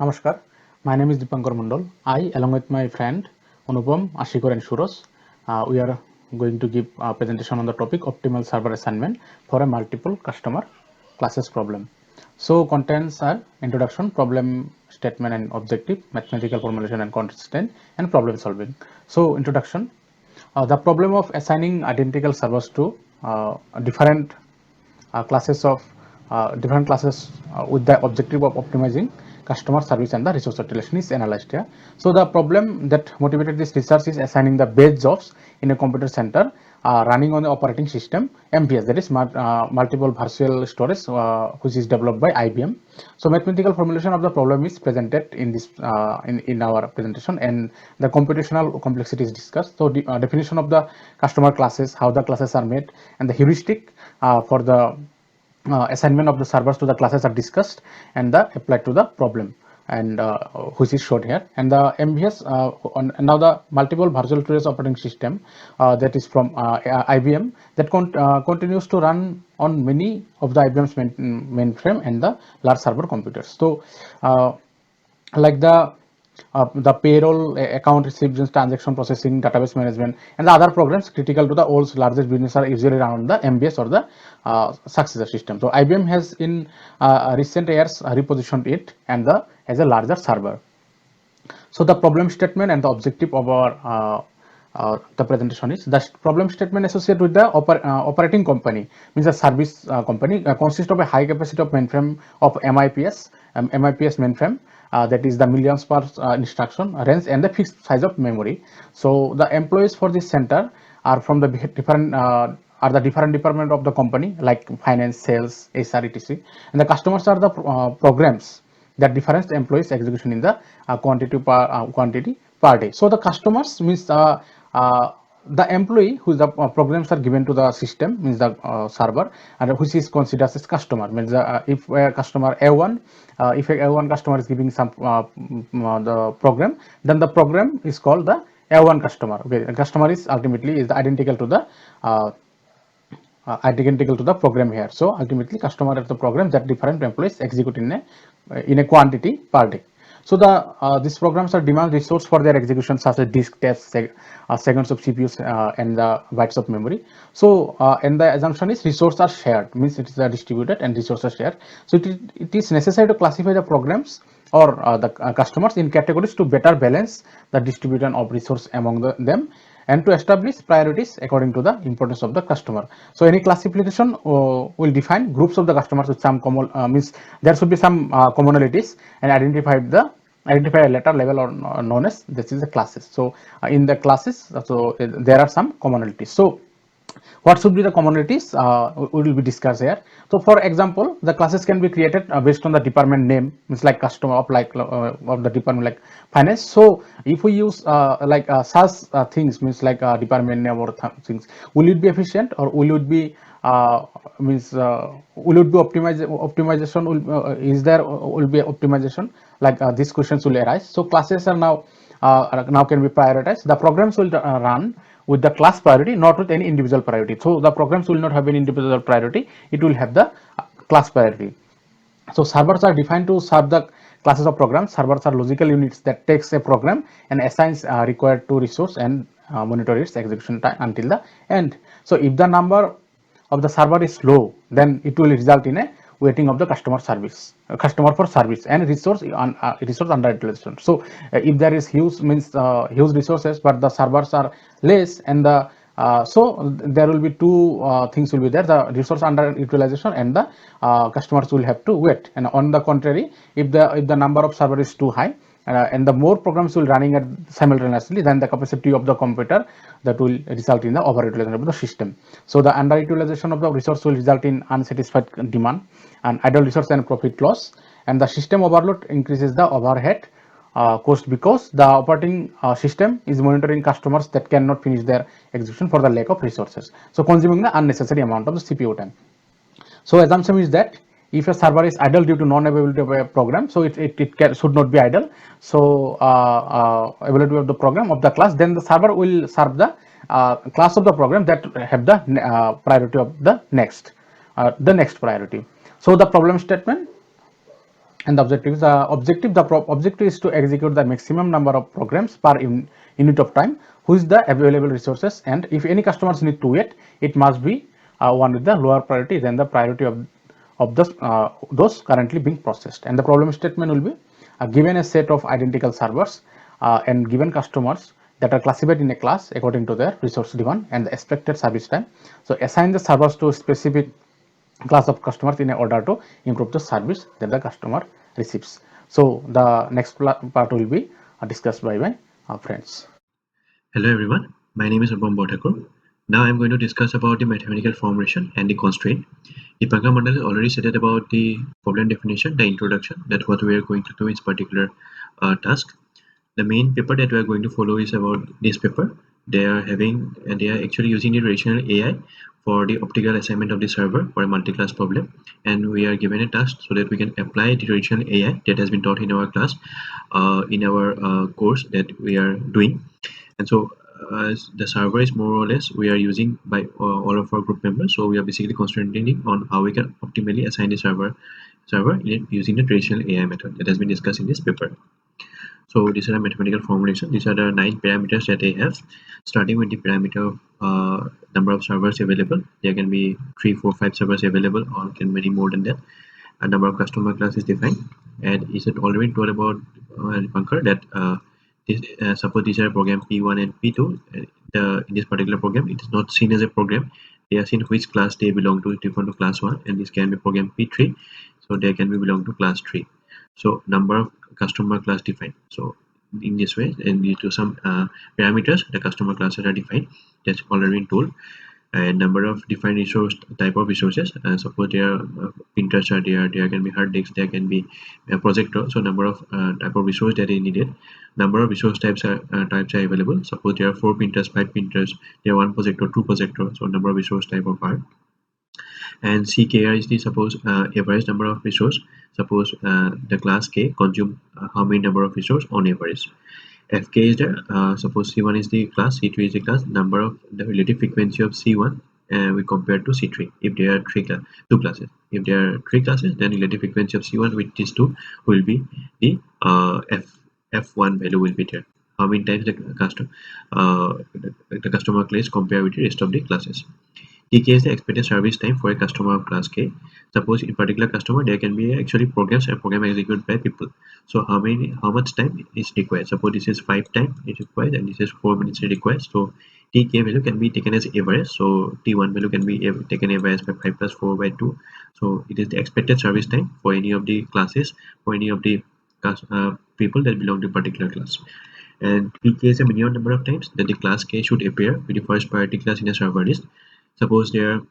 Namaskar, my name is Dipankar Mandal. I, along with my friend Anupam, Ashikar, and Shuros, we are going to give a presentation on the topic optimal server assignment for a multiple customer classes problem. So, contents are introduction, problem statement and objective, mathematical formulation and consistent, and problem solving. So, introduction. The problem of assigning identical servers to different classes of different classes with the objective of optimizing customer service and the resource utilization is analyzed here. So the problem that motivated this research is assigning the base jobs in a computer center running on the operating system MVS, that is multiple virtual storage, which is developed by IBM. So mathematical formulation of the problem is presented in this in our presentation, and the computational complexity is discussed. So the definition of the customer classes, how the classes are made, and the heuristic for the assignment of the servers to the classes are discussed and the applied to the problem, and which is showed here. And the MVS now the multiple virtual storage operating system that is from IBM that continues to run on many of the IBM's mainframe and the large server computers. So like the payroll, account receipts, transaction processing, database management, and the other programs critical to the world's largest business are usually around the MBS or the successor system. So IBM has in recent years repositioned it and as a larger server. So the problem statement and the objective of our the presentation is the problem statement associated with the operating company, means a service company consists of a high capacity of mainframe of MIPS mainframe, that is the millions per instruction range and the fixed size of memory. So the employees for this center are from the different are the different department of the company like finance, sales, HR, etc. And the customers are the programs that difference employees execution in the quantity per day. So the customers means the employee whose the programs are given to the system, means the server, and which is considered as customer, means if a customer A1, if a A1 customer is giving some the program, then the program is called the A1 customer. Okay, the customer is ultimately is identical to the identical to the program here. So ultimately customer is the program that different employees execute in a quantity per day. So the these programs are demand resource for their execution, such as disk taps, seconds of CPUs, and the bytes of memory. So and the assumption is resources are shared, means it is distributed and resources are shared. So it is necessary to classify the programs or the customers in categories to better balance the distribution of resource among them, and to establish priorities according to the importance of the customer. So any classification will define groups of the customers with some common means there should be some commonalities, and identify a later level or known as this is the classes. So in the classes, so there are some commonalities. So what should be the commonalities we will be discussed here. So for example, the classes can be created based on the department name, means like customer of the department like finance. So if we use like such things, means like department name or things, will it be efficient, or will it be means will it be optimization is there will be optimization, like these questions will arise. So classes are now can be prioritized. The programs will run with the class priority, not with any individual priority. So the programs will not have any individual priority, it will have the class priority. So servers are defined to serve the classes of programs. Servers are logical units that takes a program and assigns required to resource and monitor its execution time until the end. So if the number of the server is low, then it will result in a waiting of the customer customer for service, and resource underutilization. So if there is huge, means huge resources, but the servers are less, and the so there will be two things will be there: the resource underutilization and the customers will have to wait. And on the contrary, if the number of server is too high, and the more programs will running at simultaneously, then the capacity of the computer that will result in the overutilization of the system. So the underutilization of the resource will result in unsatisfied demand and idle resource and profit loss, and the system overload increases the overhead cost, because the operating system is monitoring customers that cannot finish their execution for the lack of resources, so consuming the unnecessary amount of the CPU time. So assumption is that if a server is idle due to non-availability of a program, so should not be idle. So availability of the program of the class, then the server will serve the class of the program that have the priority of the next priority. So the problem statement. And the objective is to execute the maximum number of programs per unit of time, which the available resources, and if any customers need to wait, it must be one with the lower priority than the priority of those currently being processed. And the problem statement will be given a set of identical servers and given customers that are classified in a class according to their resource demand and the expected service time. So assign the servers to specific class of customers in order to improve the service that the customer receives. So the next part will be discussed by my friends. Hello everyone, my name is Anupam Bhattakur. Now I'm going to discuss about the mathematical formulation and the constraint. Deepanka Mandal has already said about the problem definition, the introduction. That's what we are going to do in this particular task. The main paper that we are going to follow is about this paper. They are actually using the relational AI for the optical assignment of the server for a multi-class problem, and we are given a task so that we can apply the relational AI that has been taught in our class, in our course that we are doing. And so the server is more or less we are using by all of our group members, so we are basically concentrating on how we can optimally assign the server using the traditional AI method that has been discussed in this paper. So these are the mathematical formulation. These are the 9 parameters that they have, starting with the parameter of number of servers available. There can be 3, 4, 5 servers available, or can many more than that. A number of customer class is defined, and is it already told about Pankar that suppose these are program P1 and P2. In this particular program, it is not seen as a program. They are seen which class they belong to, different to class 1, and this can be program P3, so they can be belong to class 3. So number of customer class defined. So in this way, and due to some parameters, the customer classes are defined. That's already been told. And number of defined resource type of resources. Suppose there are printers are there can be hard disks, there can be a projector. So number of type of resource that is needed. Number of resource types are available. Suppose there are 4 printers, 5 printers, there are 1 projector, 2 projector. So number of resource type of are. And CKR is the suppose average number of resource. Suppose the class K consume how many number of resource on average. Fk is the suppose C1 is the class, C2 is the class, number of the relative frequency of C1 we compare to C3 if there are two classes. If there are 3 classes, then relative frequency of C1 with these 2 will be the F1 value will be there. How many times the customer class compare with the rest of the classes. Tk is the expected service time for a customer of class K. Suppose in particular customer there can be actually programs and program executed by people. So how much time is required? Suppose this is 5 time is required and this is 4 minutes required. So Tk value can be taken as average. So T1 value can be taken average by 5 plus 4 by 2. So it is the expected service time for any of the classes, for any of the people that belong to a particular class. And Tk is a minimum number of times that the class K should appear with the first priority class in a server list. Suppose there are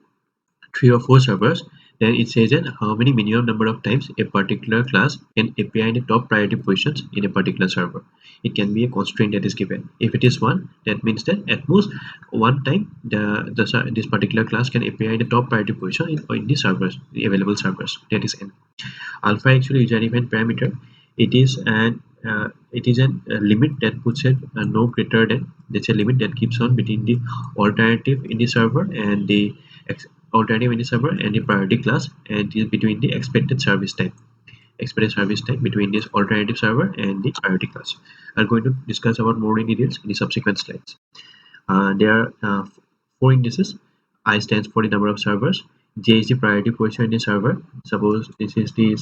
3 or 4 servers, then it says that how many minimum number of times a particular class can appear in the top priority positions in a particular server. It can be a constraint that is given. If it is 1, that means that at most 1 time this particular class can appear in the top priority position in the servers, the available servers. That is n. Alpha actually is an event parameter. It is a limit that puts it no greater than, that's a limit that keeps on between the alternative in the server and the alternative in the server and the priority class, and is between the expected service time between this alternative server and the priority class. I'm going to discuss about more in details in the subsequent slides. There are 4 indices. I stands for the number of servers. J is the priority position in the server. Suppose this is the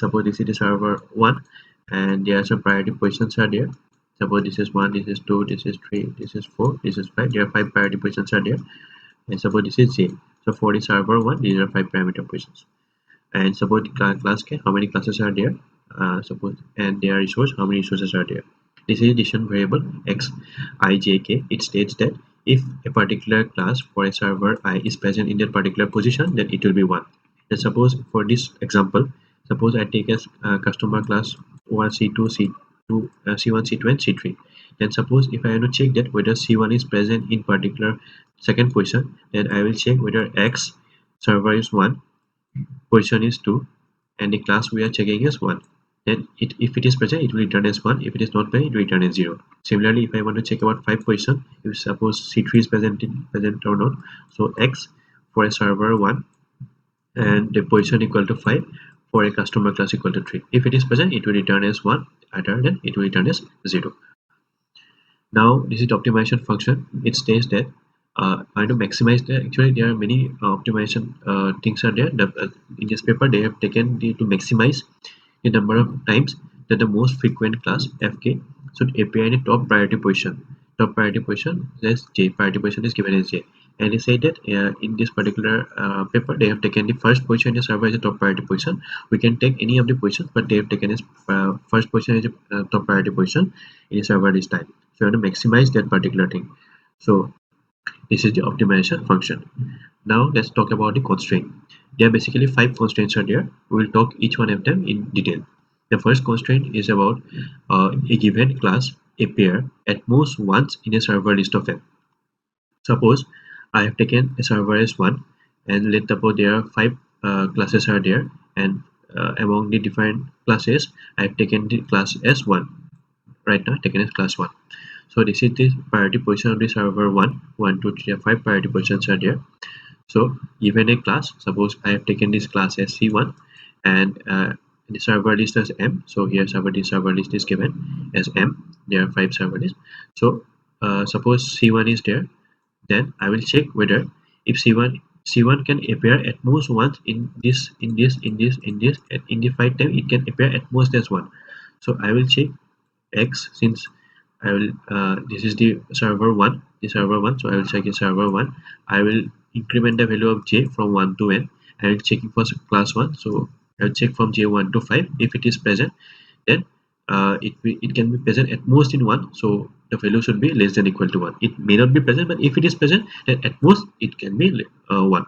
server 1, and there are some priority positions are there. Suppose this is 1, this is 2, this is 3, this is 4, this is 5. There are 5 priority positions are there. And suppose this is J. So for the server 1, these are 5 parameter positions. And suppose the class K, how many classes are there? Suppose, and their resource, how many resources are there? This is decision variable x I j k. It states that if a particular class for a server I is present in that particular position, then it will be 1. And suppose for this example, suppose I take as customer class 1, C2, C2, C1, C2, and C3. Then suppose if I want to check that whether C1 is present in particular second position, then I will check whether X server is 1, position is 2, and the class we are checking is 1. Then if it is present, it will return as 1. If it is not present, it will return as 0. Similarly, if I want to check about 5 position, if suppose C3 is present or not, so X for a server 1 and the position equal to 5, for a customer class equal to 3. If it is present, it will return as 1, other than it will return as 0. Now this is the optimization function. It states that I want to maximize the, actually there are many optimization things are there. In this paper they have taken to maximize the number of times that the most frequent class fk should appear in a top priority position. Top priority position is j, priority position is given as j, and they say that in this particular paper they have taken the first position in the server as a top priority position. We can take any of the positions, but they have taken as first position as a top priority position in the server this time. So you want to maximize that particular thing. So this is the optimization function. Now let's talk about the constraint. There are basically 5 constraints are there. We will talk each one of them in detail. The first constraint is about a given class appear at most once in a server list of m. Suppose I have taken a server as 1, and let's suppose there are 5 classes are there, and among the different classes I have taken the class as 1. Right now taken as class 1. So this is the priority position of the server 1, 1, 2, 3, 5 priority positions are there. So given a class, suppose I have taken this class as C1, and the server list as M. So here server list is given as M. There are 5 server lists. So suppose C1 is there, then I will check whether if C1 can appear at most once in this, and in the 5 time it can appear at most as 1. So I will check X, since I will this is the server 1, so I will check in server 1. I will increment the value of j from 1 to n. I will check for class 1, so I will check from j1 to 5. If it is present, then it can be present at most in 1, so the value should be less than equal to 1. It may not be present, but if it is present, then at most it can be 1.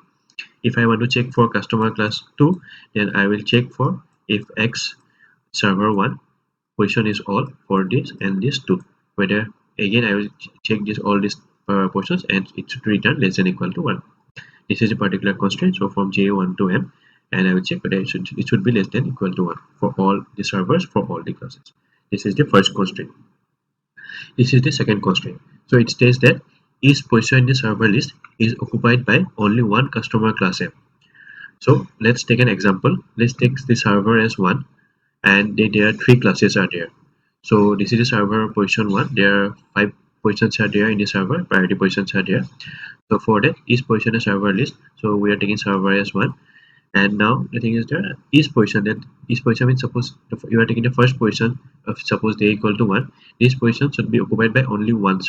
If I want to check for customer class 2, then I will check for if x server 1 position is all for this and this 2, whether again I will check this all these positions, and it should return less than equal to 1. This is a particular constraint, so from j1 to m, and I will check whether it should be less than equal to 1 for all the servers for all the classes. This is the first constraint. This is the second constraint. So it states that each position in the server list is occupied by only one customer class m. So let's take an example. Let's take the server as 1, and there are 3 classes are there. So this is the server position 1. There are 5 positions are there in the server, priority positions are there. So for that, each position is server list, so we are taking server as 1. And now the thing is that each position means, suppose you are taking the first position of, suppose they equal to 1, this position should be occupied by only one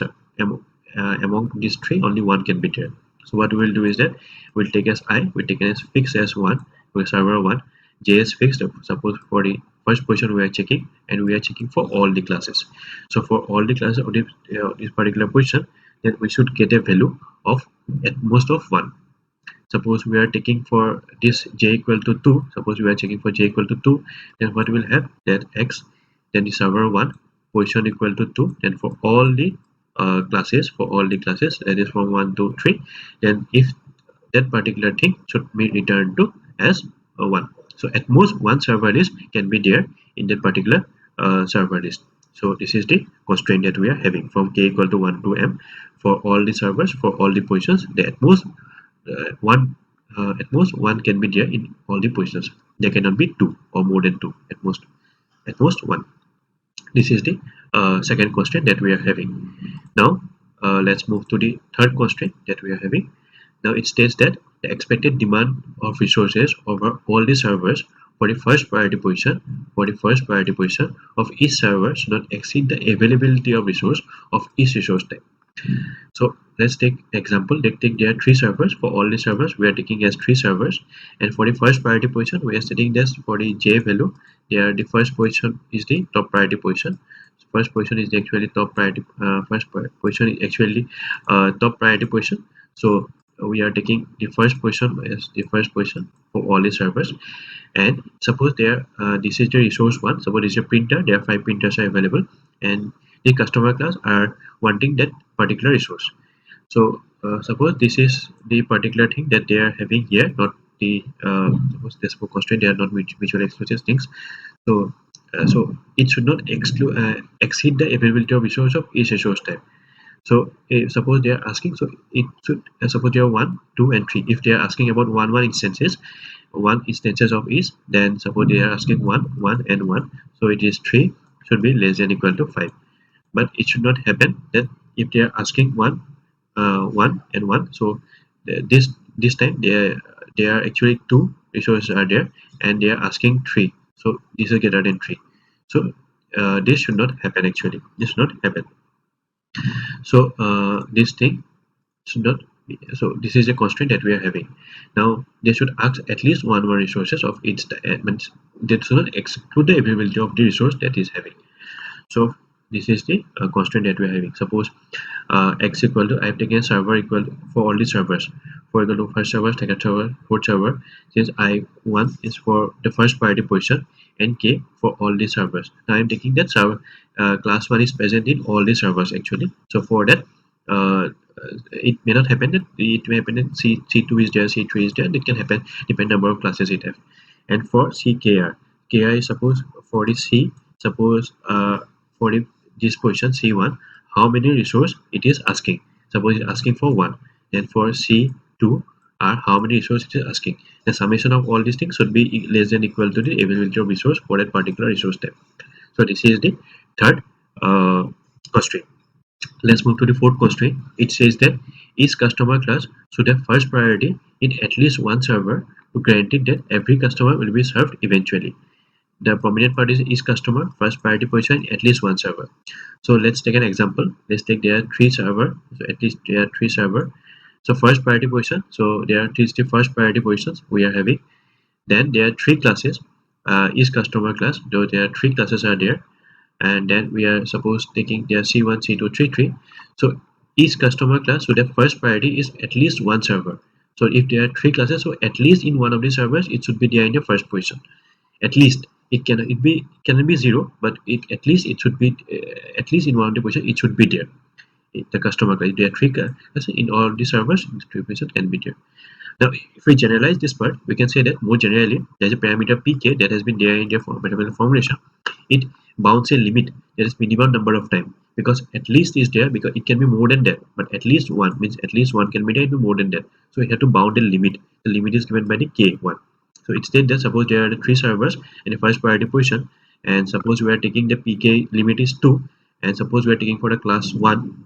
among these 3, only one can be there. So what we will do is that we'll take as I, we take as fixed as 1 with server 1, j is fixed. Suppose for the first position we are checking, and we are checking for all the classes. So for all the classes of this particular position, then we should get a value of at most of 1. Suppose we are taking for this j equal to 2, suppose we are checking for j equal to 2, then what will have that x, then the server 1 position equal to 2, then for all the classes, that is from 1 to 3, then if that particular thing should be returned to as 1. So at most one server list can be there in that particular server list. So this is the constraint that we are having from k equal to 1 to m for all the servers, for all the positions. At most one can be there in all the positions. There cannot be 2 or more than 2. At most 1. This is the second constraint that we are having. Now let's move to the third constraint that we are having. Now it states that the expected demand of resources over all the servers for the first priority position of each server should not exceed the availability of resource of each resource type. So let's take example. Let's take there are 3 servers. For all the servers we are taking as 3 servers, and for the first priority position we are setting this for the j value. There the first position is the top priority position. First position is actually top priority. Top priority position. So we are taking the first position as the first position for all the servers. And suppose there this is the resource 1. Suppose this is a printer. There are 5 printers are available, and the customer class are wanting that particular resource. So suppose this is the particular thing that they are having here, not the suppose this constraint, they are not mutually exclusive things. So so it should not exceed the availability of resource of each resource type. So suppose they are asking, so it should suppose there are 1, 2 and 3. If they are asking about 1 instances, one instances of is, then suppose they are asking 1 1 and 1, so it is 3 should be less than equal to 5. But it should not happen that if they are asking 1 1 and 1, so this time they are actually 2 resources are there, and they are asking 3, so this is greater than 3. So this should not happen, actually this should not happen. So this thing should not be, so this is a constraint that we are having. Now they should ask at least one more resources of each means they should not exclude the availability of the resource that is having. So this is the constraint that we are having. Suppose x equal to, I have taken a server equal for all the servers. For example, first server, second server, fourth server, since I1 is for the first priority position and k for all the servers. Now I am taking that server class 1 is present in all the servers, actually. So for that it may not happen that it may happen that C2 is there, C3 is there. It can happen depending number of classes it have. And for CKR, KR is suppose for the C, suppose for the this position C1, how many resource it is asking. Suppose it's asking for 1. Then for C2 are how many resource it is asking. The summation of all these things should be less than equal to the availability of resource for that particular resource type. So this is the third constraint. Let's move to the fourth constraint. It says that each customer class should have first priority in at least one server to guarantee that every customer will be served eventually. The prominent part is each customer first priority position in at least one server. So let's take an example. Let's take there are 3 server. So at least there are 3 server. So first priority position. So there are 3 first priority positions we are having. Then there are 3 classes. Each customer class, though there are 3 classes are there, and then we are suppose taking their C1, C2, 3. So each customer class should have first priority is at least one server. So if there are 3 classes, so at least in one of the servers it should be there in the first position. At least it cannot be 0, but at least it should be at least in one of the position it should be there. The customer class, if there are 3 classes in all the servers, 3 position can be there. Now, if we generalize this part, we can say that more generally, there's a parameter pk that has been there in their mathematical formulation. It bounds a limit, that is minimum number of time, because at least is there, because it can be more than that, but at least one means at least one can be there, it be more than that. So we have to bound a limit. The limit is given by the k1. So it states that suppose there are the 3 servers in the first priority position, and suppose we are taking the pk limit is 2, and suppose we are taking for the class 1,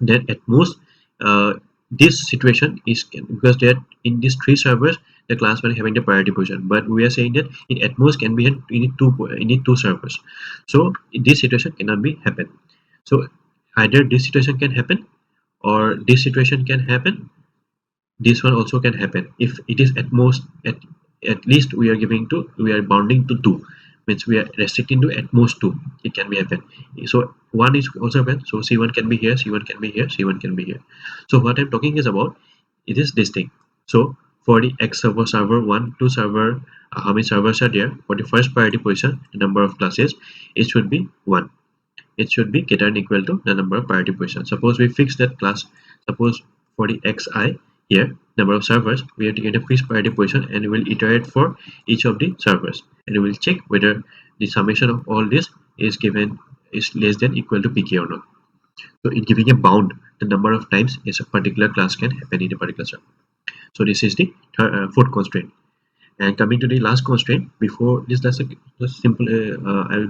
then at most this situation is because that in these 3 servers the class 1 having the priority position, but we are saying that it at most can be in two servers. So this situation cannot be happen. So either this situation can happen or this situation can happen. This one also can happen if it is at most at least we are bounding to 2, means we are restricting to at most 2. It can be happen. So 1 is also happen. So C1 can be here, C1 can be here, C1 can be here. So what I'm talking is about, it is this thing. So for the X server 1 2 server, how many servers are there? For the first priority position, the number of classes, it should be 1. It should be greater than equal to the number of priority positions. Suppose we fix that class. Suppose for the xi here, number of servers, we have to get a fixed priority position, and we will iterate for each of the servers, and we will check whether the summation of all this is less than equal to pk or not. So in giving a bound, the number of times a particular class can happen in a particular server. So this is the fourth constraint. And coming to the last constraint, before this, that's a just simple.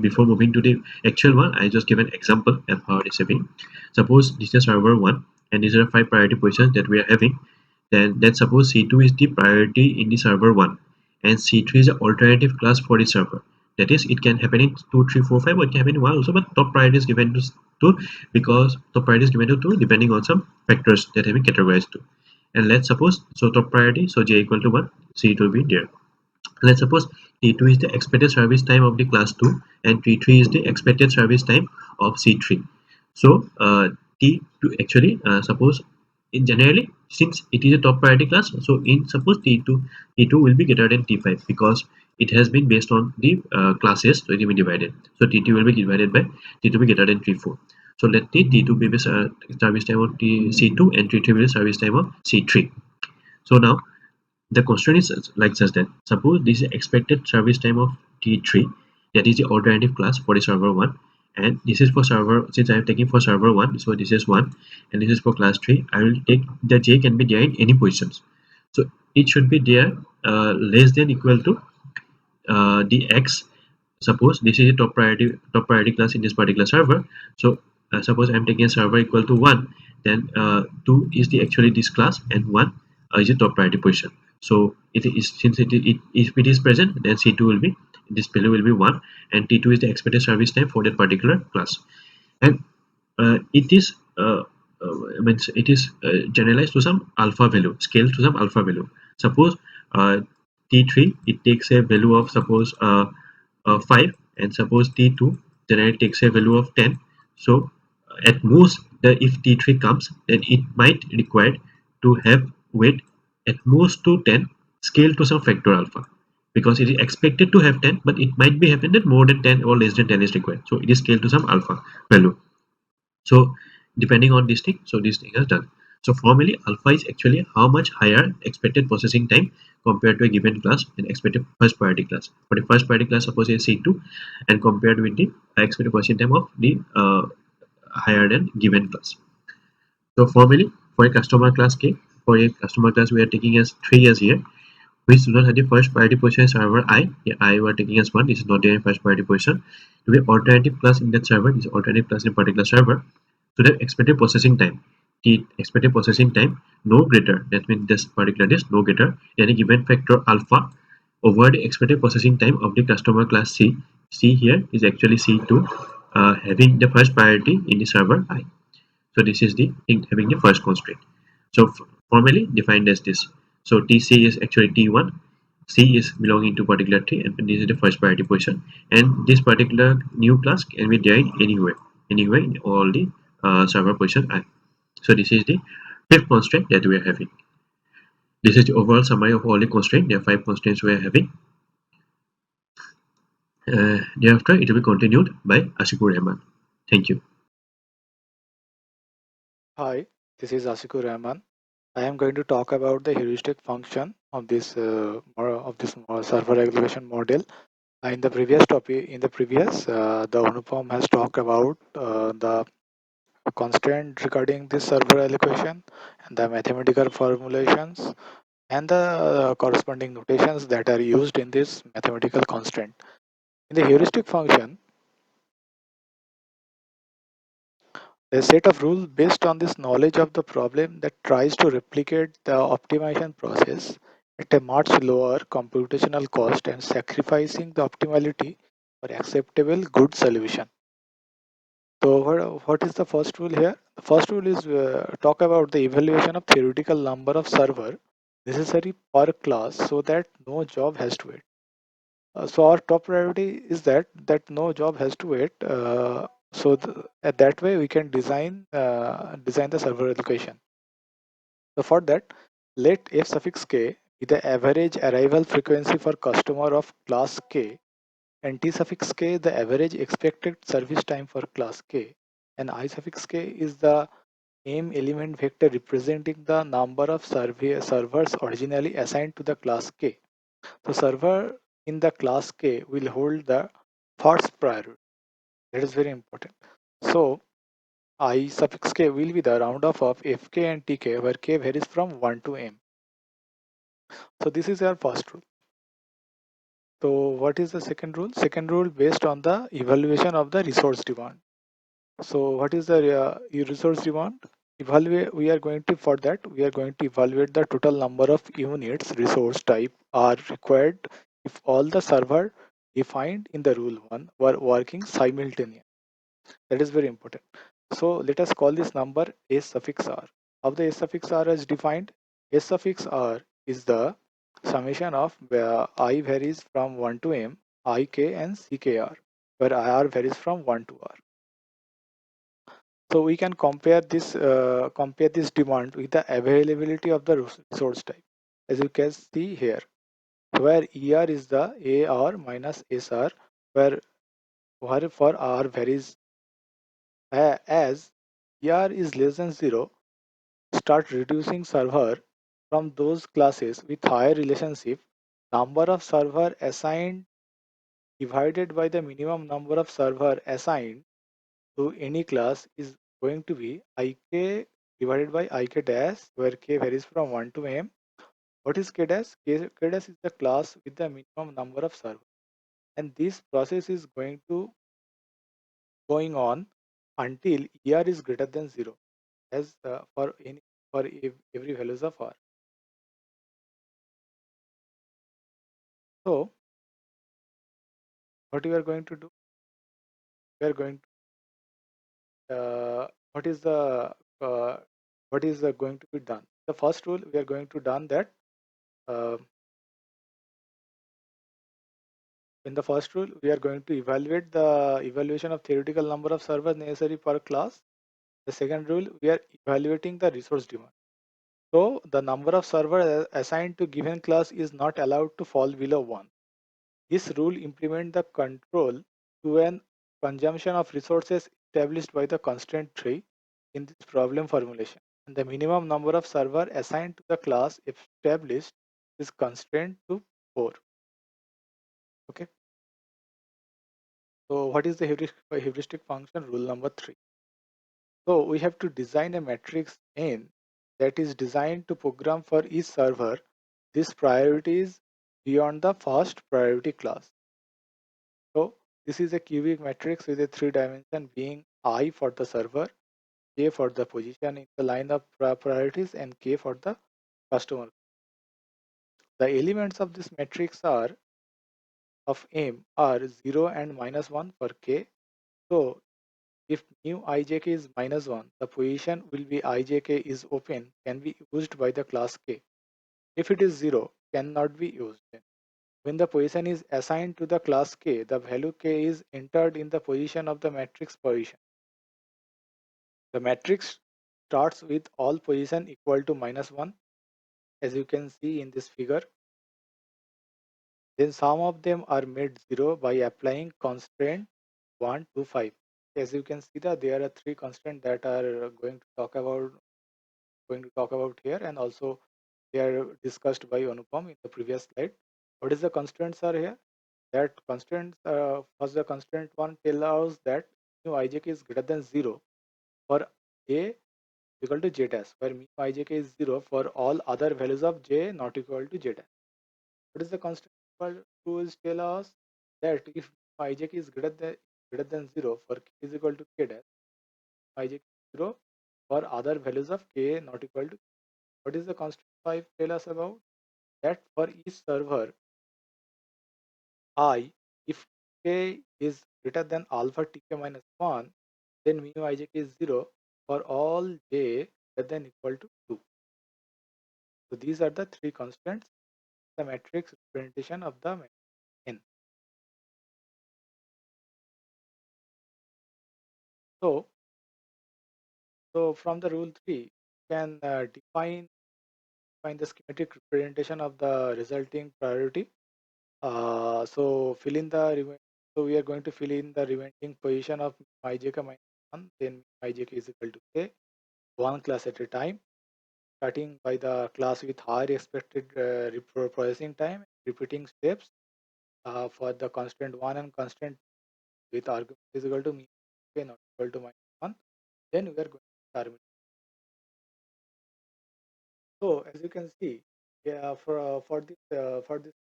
Before moving to the actual one, I just give an example of how it is having. Suppose this is server 1, and these are 5 priority positions that we are having. Then suppose C2 is the priority in the server 1, and C3 is the alternative class for the server. That is, it can happen in 2, 3, 4, 5, or it can happen in 1 also, but top priority is given to 2 because top priority is given to 2 depending on some factors that have been categorized to. And let's suppose, so top priority, so j equal to 1, C2 will be there. Let's suppose T2 is the expected service time of the class 2, and T3 is the expected service time of C3. So T2 actually suppose in generally, since it is a top priority class, so in suppose T2 will be greater than T5 because it has been based on the classes, so it will be divided. So T2 will be divided by T2 will be greater than T4. So let the T2 be the service time of C2 and T3 will be the service time of C3. So now the constraint is like such that suppose this is expected service time of T3, that is the alternative class for the server 1, and this is for server, since I am taking for server 1, so this is 1, and this is for class 3. I will take the j can be there in any positions. So it should be there less than equal to the x. Suppose this is a top priority class in this particular server. So suppose I'm taking a server equal to 1, then 2 is the actually this class, and 1 is a top priority position. So it is, since if it is present, then c2 will be, this value will be 1, and t2 is the expected service time for that particular class. And it is means it is generalized to some alpha value, scaled to some alpha value. Suppose uh, t3 it takes a value of, suppose 5, and suppose t2 generally takes a value of 10. So at most, if t3 comes, then it might require to have weight at most to 10, scale to some factor alpha, because it is expected to have 10, but it might be happen that more than 10 or less than 10 is required, so it is scaled to some alpha value. So depending on this thing, so this thing is done. So formally, alpha is actually how much higher expected processing time compared to a given class and expected first priority class. For the first priority class, suppose is C2, and compared with the expected processing time of the higher than given class. So formally, for a customer class K, for a customer class we are taking as 3 years here, which do not have the first priority position server I. Here I we are taking as 1. This is not the first priority position. To be alternative class in that server, this is alternative class in a particular server. So the expected processing time, the expected processing time no greater, that means this particular is no greater any given factor alpha over the expected processing time of the customer class C. C here is actually C2 having the first priority in the server I. So this is the thing having the first constraint. So formally defined as this. So TC is actually T1, C is belonging to particular tree, and this is the first priority position. And this particular new class can be there anywhere in all the server position I. So this is the fifth constraint that we are having. This is the overall summary of all the constraints. There are 5 constraints we are having. Thereafter, it will be continued by Ashikur Rahman. Thank you. Hi, this is Asikur Rahman. I am going to talk about the heuristic function of this server aggregation model. In the previous topic, the Anupam has talked about the constraint regarding this server allocation and the mathematical formulations and the corresponding notations that are used in this mathematical constraint. In the heuristic function, a set of rules based on this knowledge of the problem that tries to replicate the optimization process at a much lower computational cost and sacrificing the optimality for acceptable good solution. So what is the first rule here? The first rule is talk about the evaluation of theoretical number of server necessary per class so that no job has to wait. So our top priority is that no job has to wait. At that way we can design the server allocation. So for that, let f suffix k be the average arrival frequency for customer of class k, and t suffix k the average expected service time for class k, and I suffix k is the m element vector representing the number of servers originally assigned to the class k. The server in the class K will hold the first priority. That is very important. So I suffix k will be the round off of fk and tk, where k varies from 1 to m. So this is our first rule. So what is the second rule? Second rule based on the evaluation of the resource demand. So what is the resource demand? Evaluate. We are going to for that we are going to evaluate the total number of units resource type are required if all the server defined in the rule 1 were working simultaneously. That is very important. So let us call this number s suffix r. How the s suffix r is defined? S suffix r is the summation of where I varies from 1 to m, ik and ckr, where ir varies from 1 to r. So we can compare this demand with the availability of the resource type, as you can see here, where ER is the AR minus SR, where for R varies as ER is less than 0, start reducing server from those classes with higher relationship. Number of server assigned divided by the minimum number of server assigned to any class is going to be ik divided by ik dash, where k varies from 1 to m, What is KDAS? KDAS is the class with the minimum number of servers, and this process is going on until ER is greater than 0, as every values of R. So what we are going to do? We are going to what is the going to be done? The first rule we are going to done that. Uh, in the first rule, we are going to evaluate the evaluation of theoretical number of servers necessary per class. The second rule, we are evaluating the resource demand. So the number of servers assigned to given class is not allowed to fall below 1. This rule implements the control to an consumption of resources established by the constraint tree in this problem formulation. And the minimum number of servers assigned to the class established is constrained to 4. Okay. So what is the heuristic function? Rule number 3. So we have to design a matrix N that is designed to program for each server this priority is beyond the first priority class. So this is a cubic matrix with a 3 dimension being I for the server, J for the position in the line of priorities, and K for the customer. The elements of this matrix are of M are 0 and -1 for K. So if new ijk is -1, the position will be ijk is open, can be used by the class K. If it is 0, cannot be used. When the position is assigned to the class K, the value K is entered in the position of the matrix position. The matrix starts with all position equal to -1, as you can see in this figure. Then some of them are made 0 by applying constraint 1 to 5. As you can see that there are 3 constraints that are going to talk about here, and also they are discussed by Anupam in the previous slide. What is the constraints are here? That constraints first the constraint 1 tells us that mu ijk is greater than 0 for j equal to j dash, where mu ijk is 0 for all other values of j not equal to j dash. What is the constraint 2 is tell us that if mu ijk is greater than 0 for k is equal to k dash, ijk is 0 for other values of k not equal to. What is the constraint 5 tell us about? That for each server I, if k is greater than alpha tk minus 1, then mu ijk is 0 for all j greater than equal to 2. So these are the 3 constants, the matrix representation of the matrix N. So from the rule 3, you can define the schematic representation of the resulting priority. So we are going to fill in the remaining position of ijk minus 1, then ijk is equal to k, one class at a time, starting by the class with higher expected processing time, repeating steps for the constant 1 and constant with argument is equal to me k not equal to -1. Then we are going to terminate. So as you can see, yeah, for this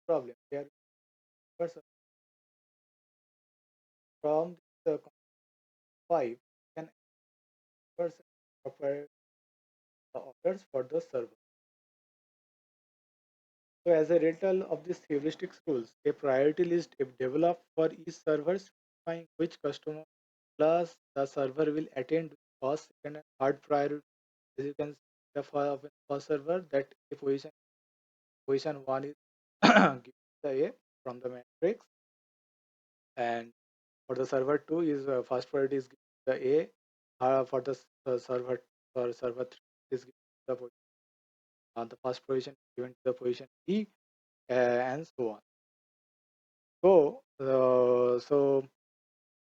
problem, there are from the 5 can prepare the orders for the server. So as a result of these heuristic rules, a priority list is developed for each server specifying which customer class the server will attend to first, second, and third priority. As you can see, the first server that a position 1 is given the A from the matrix, and for the server 2 is first priority is given the A. For the server 3 is given the first position given to the position B, and so on. So,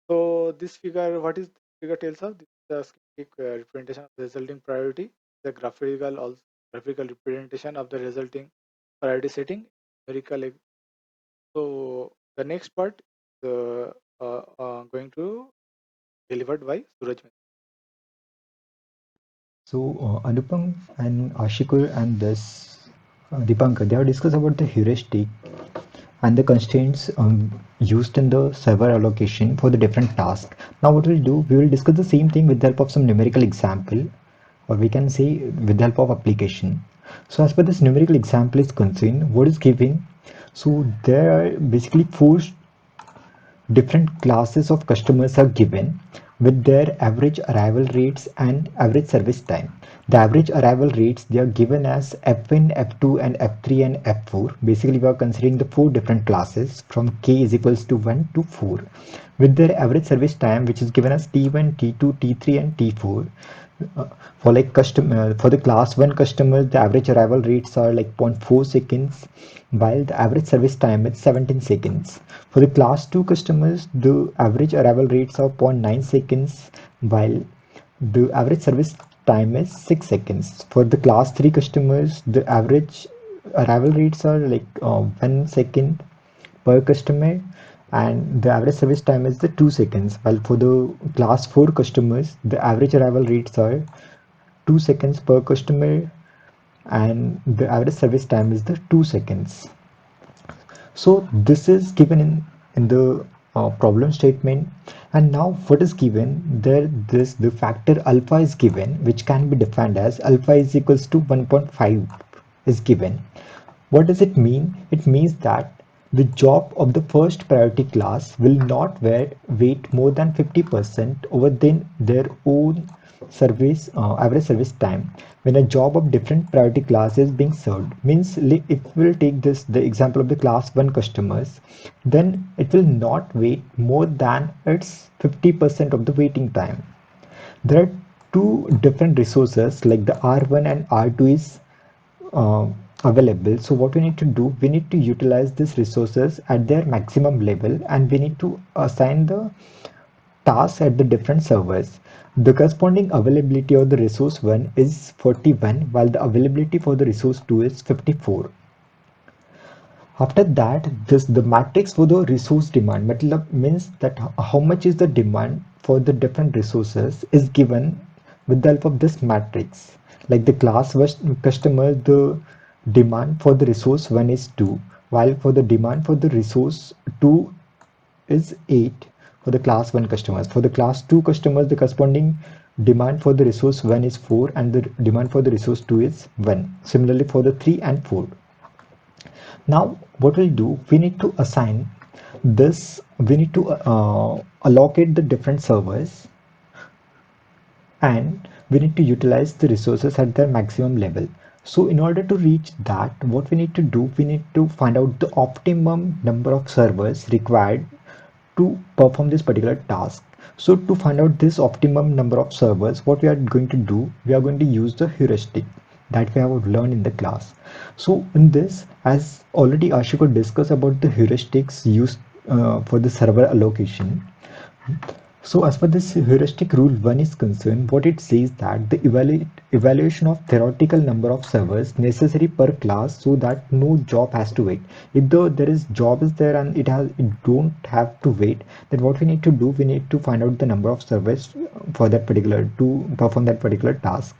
so this figure, what is this figure tells us? This is the schematic representation of the resulting priority. The graphical representation of the resulting priority setting. Numerical. So the next part going to delivered by Suraj. So Anupam and Ashikur and this Dipankar, they have discussed about the heuristic and the constraints used in the server allocation for the different tasks. Now what we'll do, we will discuss the same thing with the help of some numerical example, or we can say with the help of application. So as per this numerical example is concerned, what is given? So there are basically four different classes of customers are given with their average arrival rates and average service time. The average arrival rates, they are given as F1, F2 and F3 and F4. Basically we are considering the four different classes from k is equals to 1 to 4 with their average service time, which is given as T1, T2, T3 and T4. uh, for like for the class 1 customers, the average arrival rates are like 0.4 seconds, while the average service time is 17 seconds. For the class 2 customers, the average arrival rates are zero point 0.9 seconds, while the average service time is 6 seconds. For the class 3 customers, the average arrival rates are like 1 second per customer, and the average service time is the 2 seconds, while for the class 4 customers the average arrival rates are 2 seconds per customer, and the average service time is the 2 seconds. So this is given in the problem statement. And now what is given there, this the factor alpha is given, which can be defined as alpha is equals to 1.5 is given. What does it mean? It means that the job of the first priority class will not wait more than 50% over their own service average service time when a job of different priority class is being served. Means if we'll take this the example of the class 1 customers, then it will not wait more than its 50% of the waiting time. There are two different resources like the R1 and R2 is uh, available. So what we need to do, we need to utilize these resources at their maximum level, and we need to assign the tasks at the different servers. The corresponding availability of the resource 1 is 41, while the availability for the resource 2 is 54. After that, this the matrix for the resource demand means that how much is the demand for the different resources is given with the help of this matrix. Like the class customer, the demand for the resource 1 is 2, while for the demand for the resource 2 is 8 for the class 1 customers. For the class 2 customers, the corresponding demand for the resource 1 is 4 and the demand for the resource 2 is 1. Similarly for the 3 and 4. Now what we'll do, we need to assign this, we need to allocate the different servers, and we need to utilize the resources at their maximum level. So in order to reach that, what we need to do, we need to find out the optimum number of servers required to perform this particular task. So to find out this optimum number of servers, what we are going to do, we are going to use the heuristic that we have learned in the class. So in this, as already Ashiko discussed about the heuristics used for the server allocation. So as far this heuristic rule 1 is concerned, what it says that the evaluation of theoretical number of servers necessary per class so that no job has to wait. If there is job is there and it don't have to wait, then what we need to do, we need to find out the number of servers for that particular to perform that particular task.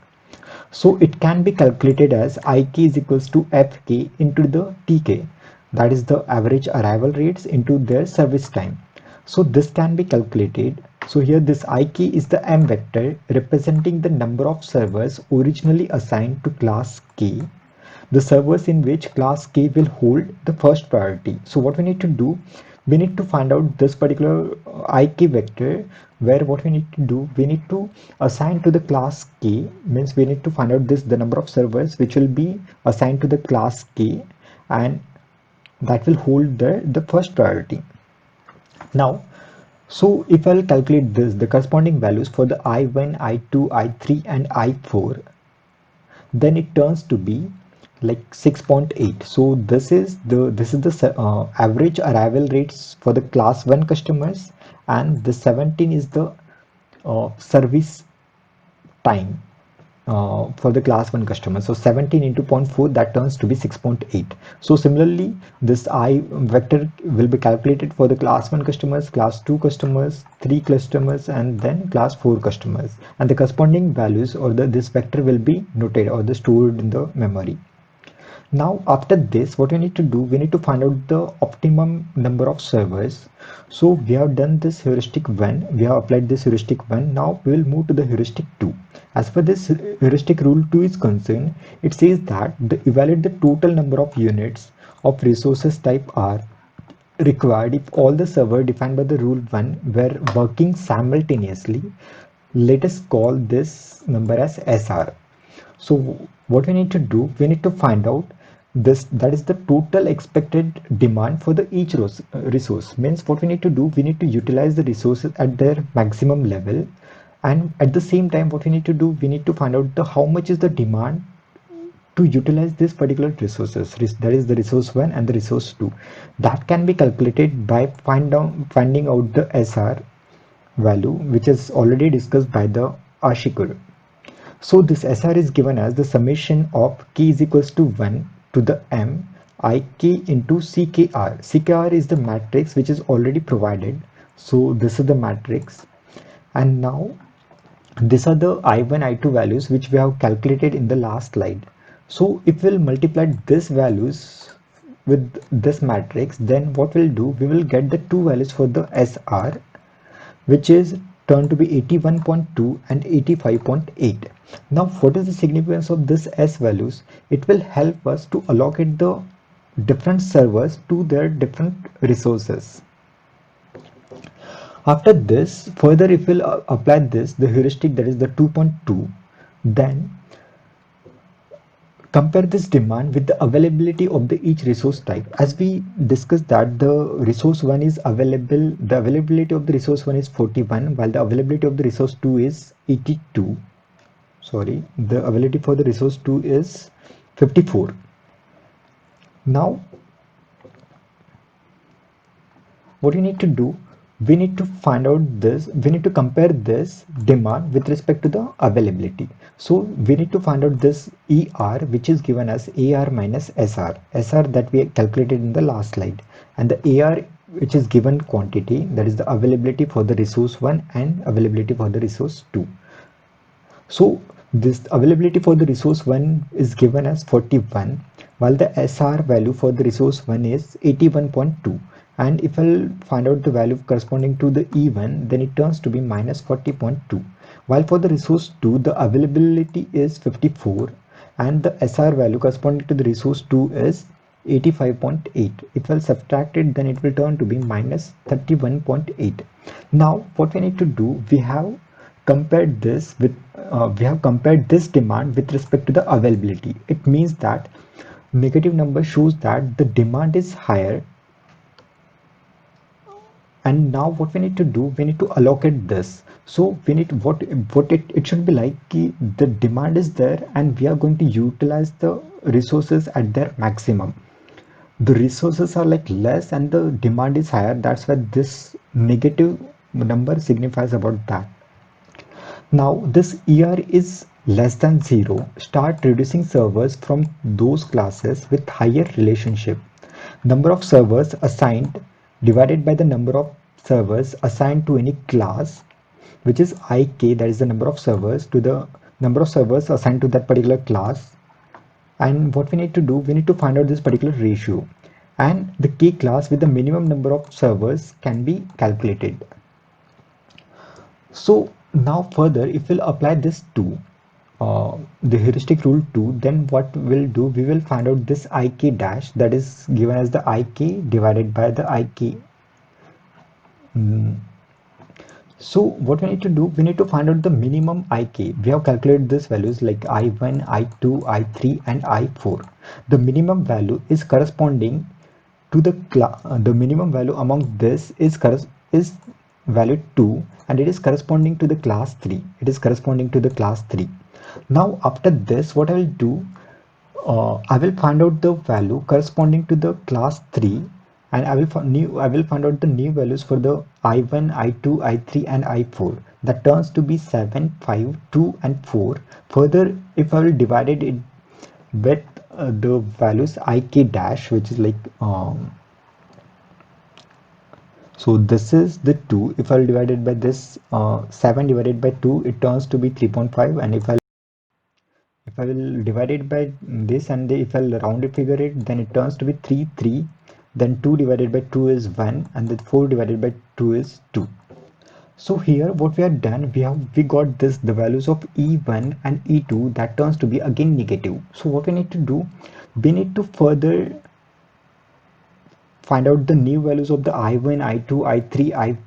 So it can be calculated as Ik is equals to Fk into the Tk, that is the average arrival rates into their service time. So this can be calculated. So here this Ik is the M vector representing the number of servers originally assigned to class K, the servers in which class K will hold the first priority. So what we need to do, we need to find out this particular Ik vector, where what we need to do, we need to assign to the class K, means we need to find out the number of servers which will be assigned to the class K, and that will hold the first priority. Now, so if I'll calculate this, the corresponding values for the I1, I2, I3 and I4, then it turns to be like 6.8. So this is the average arrival rates for the class 1 customers, and the 17 is the service time for the class 1 customer. So 17 into 0.4, that turns to be 6.8. So similarly, this I vector will be calculated for the class 1 customers, class 2 customers, 3 customers, and then class 4 customers. And the corresponding values or this vector will be noted or stored in the memory. Now after this, what we need to do, we need to find out the optimum number of servers. So we have done this heuristic 1, we have applied this heuristic 1. Now we will move to the heuristic 2. As far this heuristic rule 2 is concerned, it says that evaluate the total number of units of resources type R required if all the server defined by the rule 1 were working simultaneously. Let us call this number as SR. So what we need to do, we need to find out this, that is the total expected demand for the each resource. Means what we need to do, we need to utilize the resources at their maximum level, and at the same time what we need to do, we need to find out the how much is the demand to utilize this particular resources, that is the resource 1 and the resource 2. That can be calculated by finding out the SR value, which is already discussed by the Ashikur. So this SR is given as the summation of k is equals to 1 to the m ik into ckr. Ckr is the matrix which is already provided. So this is the matrix, and now these are the I1, I2 values which we have calculated in the last slide. So if we'll multiply these values with this matrix, then what we'll do, we will get the two values for the SR, which is turned to be 81.2 and 85.8. Now what is the significance of this S values? It will help us to allocate the different servers to their different resources. After this, further if we'll apply this, the heuristic, that is the 2.2, then compare this demand with the availability of the each resource type. As we discussed that the resource 1 is available, the availability of the resource 1 is 41, while the availability of the resource 2 is 82. Sorry, the availability for the resource 2 is 54. Now what you need to do, we need to find out this, we need to compare this demand with respect to the availability. So we need to find out this ER, which is given as AR minus SR, SR that we calculated in the last slide, and the AR which is given quantity, that is the availability for the resource 1 and availability for the resource 2. So this availability for the resource 1 is given as 41, while the SR value for the resource 1 is 81.2. And if I'll find out the value corresponding to the E1, then it turns to be minus 40.2. While for the resource 2, the availability is 54 and the SR value corresponding to the resource 2 is 85.8. If I'll subtract it, then it will turn to be minus 31.8. Now what we need to do, we have compared this with this demand with respect to the availability. It means that negative number shows that the demand is higher, and now what we need to do, we need to allocate this. So we need what it should be like, the demand is there and we are going to utilize the resources at their maximum. The resources are like less and the demand is higher, that's why this negative number signifies about that. Now this ER is less than 0. Start reducing servers from those classes with higher relationship. Number of servers assigned divided by the number of servers assigned to any class, which is IK, that is the number of servers, to the number of servers assigned to that particular class. And what we need to do, we need to find out this particular ratio, and the K class with the minimum number of servers can be calculated. So now further, if we'll apply this to the heuristic rule 2, then what we'll do, we will find out this IK dash, that is given as the IK divided by the IK. So what we need to do, we need to find out the minimum IK. We have calculated these values like I1, I2, I3 and I4. The minimum value is corresponding to the minimum value among this is value 2, and it is corresponding to the class 3. It is corresponding to the class 3. Now after this, what I will do, I will find out the value corresponding to the class 3, and I will find out the new values for the I1, I2, I3 and I4. That turns to be 7, 5, 2 and 4. Further, if I will divide it with the values IK dash, which is like so this is the 2. If I'll divide it by this 7 divided by 2, it turns to be 3.5, and if I'll if I will divide it by this, and if I'll round it figure it, then it turns to be 3 3. Then 2 divided by 2 is 1, and then 4 divided by 2 is 2. So here what we have done, we got this, the values of E1 and E2, that turns to be again negative. So what we need to do, we need to further find out the new values of the I1, I2, I3,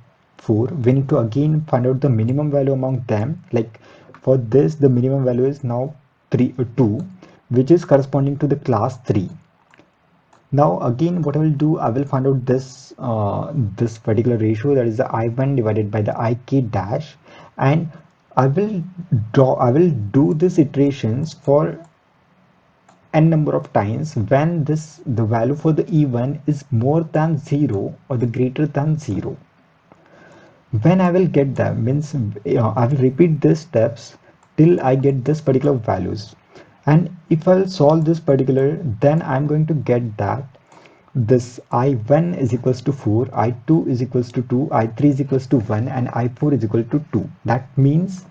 I4. We need to again find out the minimum value among them. Like for this, the minimum value is now 2, which is corresponding to the class 3. Now again, what I will do, I will find out this this particular ratio, that is the I1 divided by the Ik dash, and I will do this iterations for n number of times when the value for the E1 is more than 0 or the greater than 0. When I will get that, means I will repeat these steps till I get this particular values. And if I'll solve this particular, then I'm going to get that this I1 is equals to 4, I2 is equals to 2, I3 is equals to 1, and I4 is equal to 2. That means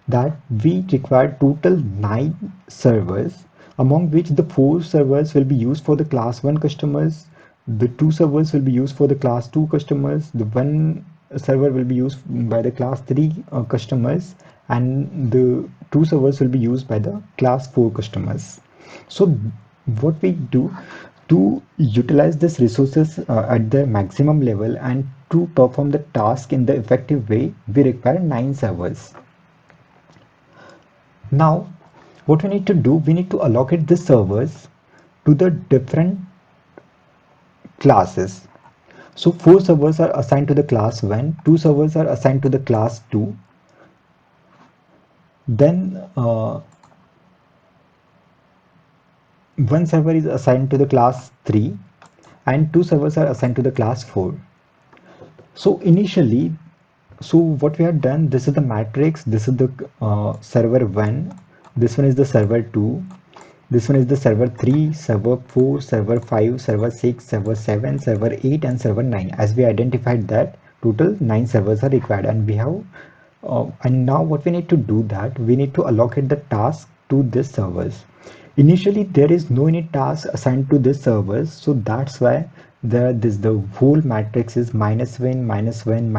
that we require total 9 servers, among which the 4 servers will be used for the class 1 customers, the 2 servers will be used for the class 2 customers, the 1 server will be used by the class 3 customers, and the 2 servers will be used by the class 4 customers. So what we do to utilize these resources at the maximum level and to perform the task in the effective way, we require 9 servers. Now, what we need to do, we need to allocate the servers to the different classes. So 4 servers are assigned to the class 1, 2 servers are assigned to the class 2, then 1 server is assigned to the class 3, and 2 servers are assigned to the class 4. So initially, so what we have done, this is the matrix, this is the server 1, this one is the server 2, this one is the server 3, server 4, server 5, server 6, server 7, server 8, and server 9. As we identified that total 9 servers are required, and we have and now what we need to do, that we need to allocate the task to these servers. Initially there is no any task assigned to these servers, so that's why the whole matrix is -1, -1, -1,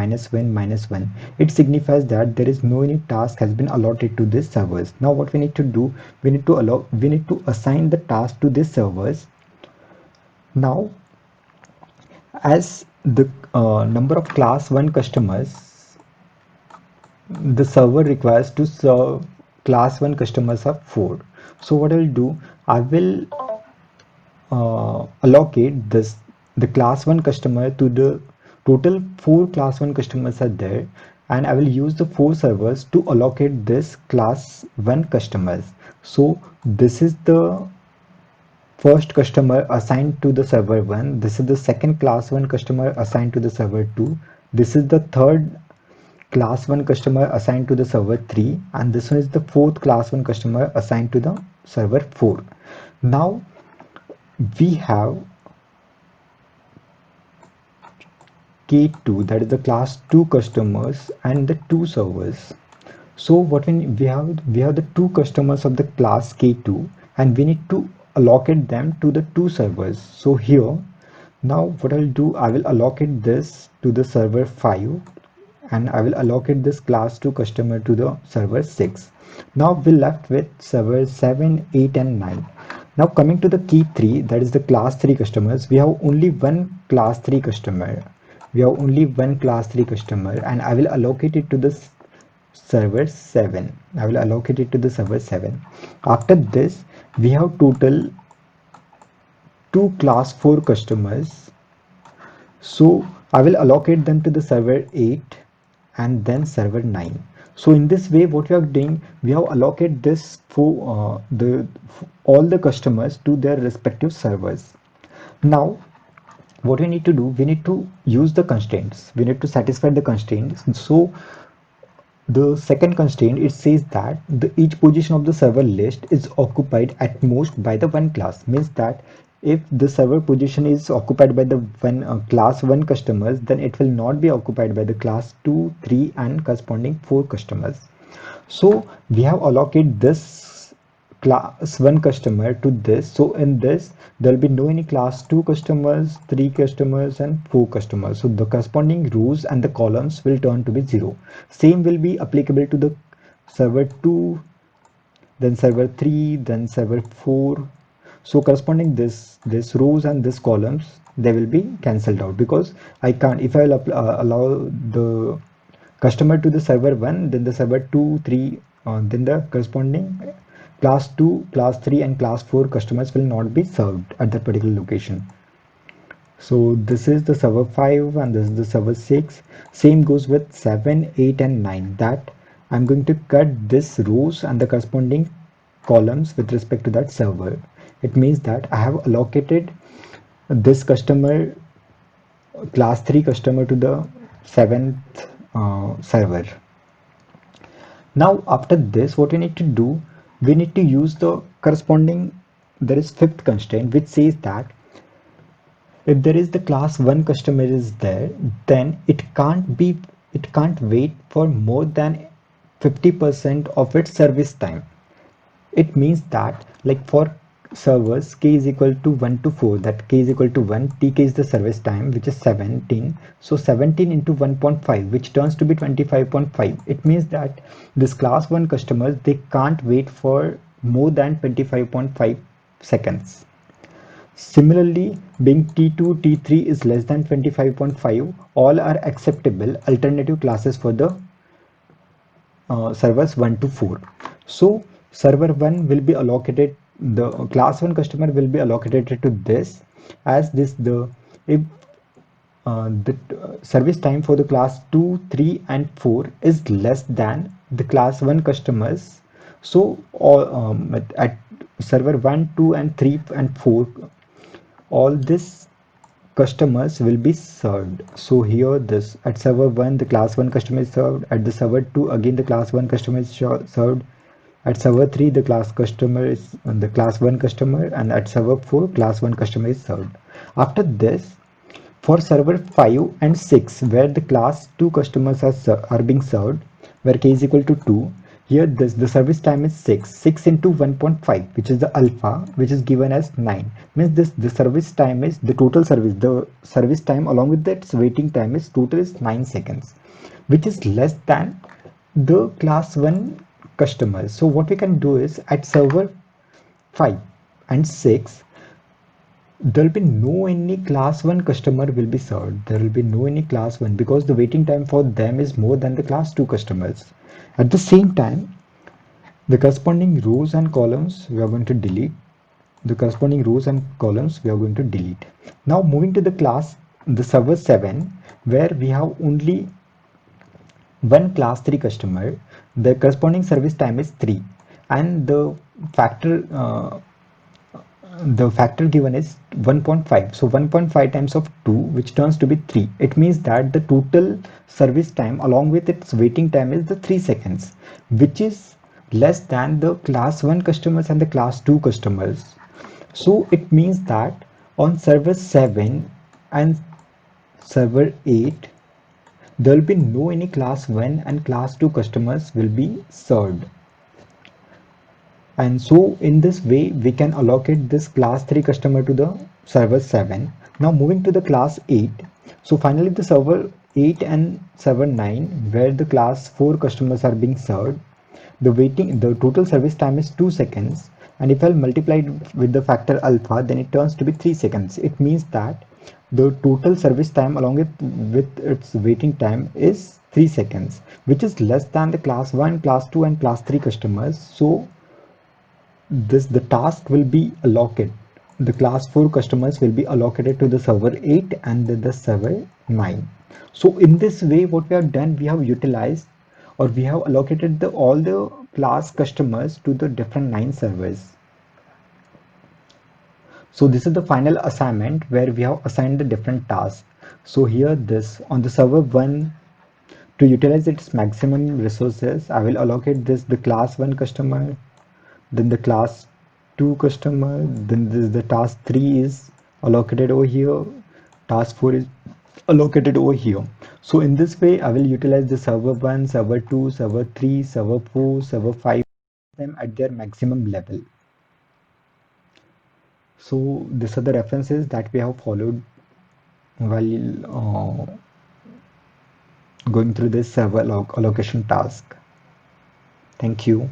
-1. It signifies that there is no any task has been allotted to these servers. Now what we need to do, we need to assign the task to these servers. Now as the number of class 1 customers, the server requires to serve class 1 customers are 4. So what I will do, I will allocate the class 1 customer to the total 4 class 1 customers are there, and I will use the 4 servers to allocate this class 1 customers. So this is the first customer assigned to the server 1, this is the second class 1 customer assigned to the server 2, this is the third class 1 customer assigned to the server 3, and this one is the fourth class 1 customer assigned to the server 4. Now we have K2, that is the class 2 customers and the 2 servers. So what we have the 2 customers of the class K2, and we need to allocate them to the 2 servers. So here now what I'll do, I will allocate this to the server 5, and I will allocate this class 2 customer to the server 6. Now we left with server 7, 8, and 9. Now coming to the key 3, that is the class 3 customers, we have only one class 3 customer. And I will allocate it to the server 7. After this, we have total 2 class 4 customers. So I will allocate them to the server 8 and then server 9. So in this way, what we are doing, we have allocated this for all the customers to their respective servers. Now what we need to do, we need to use the constraints, we need to satisfy the constraints. So the second constraint, it says that each position of the server list is occupied at most by the one class. Means that if the server position is occupied by the class 1 customers, then it will not be occupied by the class 2, 3, and corresponding 4 customers. So we have allocated this class 1 customer to this. So in this, there will be no any class 2 customers, 3 customers, and 4 customers. So the corresponding rows and the columns will turn to be 0. Same will be applicable to the server 2, then server 3, then server 4. So corresponding this rows and this columns, they will be cancelled out, because I can't, if I'll allow the customer to the server 1, then the server 2, 3, then the corresponding class 2, class 3, and class 4 customers will not be served at that particular location. So this is the server 5 and this is the server 6. Same goes with 7, 8, and 9, that I'm going to cut this rows and the corresponding columns with respect to that server. It means that I have allocated this customer, class 3 customer, to the 7th server. Now after this, what we need to do, we need to use the corresponding, there is 5th constraint which says that if there is the class 1 customer is there, then it can't wait for more than 50% of its service time. It means that, like for servers k is equal to 1 to 4, that k is equal to 1, tk is the service time, which is 17. So 17 into 1.5, which turns to be 25.5. It means that this class 1 customers, they can't wait for more than 25.5 seconds. Similarly, being T2, T3 is less than 25.5, all are acceptable alternative classes for the servers 1 to 4. So server 1 will be allocated, the class 1 customer will be allocated to this, as this the if the service time for the class 2, 3, and 4 is less than the class 1 customers. So all at server 1, 2, and 3, and 4, all this customers will be served. So here this at server 1 the class 1 customer is served, at the server 2 again the class 1 customer is served, at server 3 the class customer is the class 1 customer, and at server 4 class 1 customer is served. After this, for server 5 and 6, where the class 2 customers are being served, where k is equal to 2, here the service time is 6 into 1.5, which is the alpha, which is given as 9. Means this the service time is the total service, the service time along with that waiting time is total is 9 seconds, which is less than the class 1 customers. So what we can do is at server 5 and 6, there will be no any class 1 customer will be served. There will be no any class 1, because the waiting time for them is more than the class 2 customers. At the same time, the corresponding rows and columns we are going to delete. The corresponding rows and columns we are going to delete. Now moving to the class, the server 7, where we have only one class 3 customer, the corresponding service time is 3, and the factor given is 1.5. So 1.5 times of 2, which turns to be 3. It means that the total service time along with its waiting time is the 3 seconds, which is less than the class 1 customers and the class 2 customers. So it means that on server 7 and server 8, there will be no any class 1 and class 2 customers will be served. And so in this way we can allocate this class 3 customer to the server 7. Now moving to the class 8. So finally the server 8 and server 9, where the class 4 customers are being served, the total service time is 2 seconds, and if I'll multiply it with the factor alpha, then it turns to be 3 seconds. It means that the total service time along with its waiting time is 3 seconds, which is less than the class 1, class 2, and class 3 customers. So the task will be allocated, the class 4 customers will be allocated to the server 8 and then the server 9. So in this way what we have done, we have utilized, or we have allocated all the class customers to the different 9 servers. So this is the final assignment where we have assigned the different tasks. So here this on the server 1, to utilize its maximum resources, I will allocate the class 1 customer, then the class 2 customer, then the task 3 is allocated over here, task 4 is allocated over here. So in this way I will utilize the server 1, server 2, server 3, server 4, server 5, them at their maximum level. So these are the references that we have followed while going through this server allocation task. Thank you.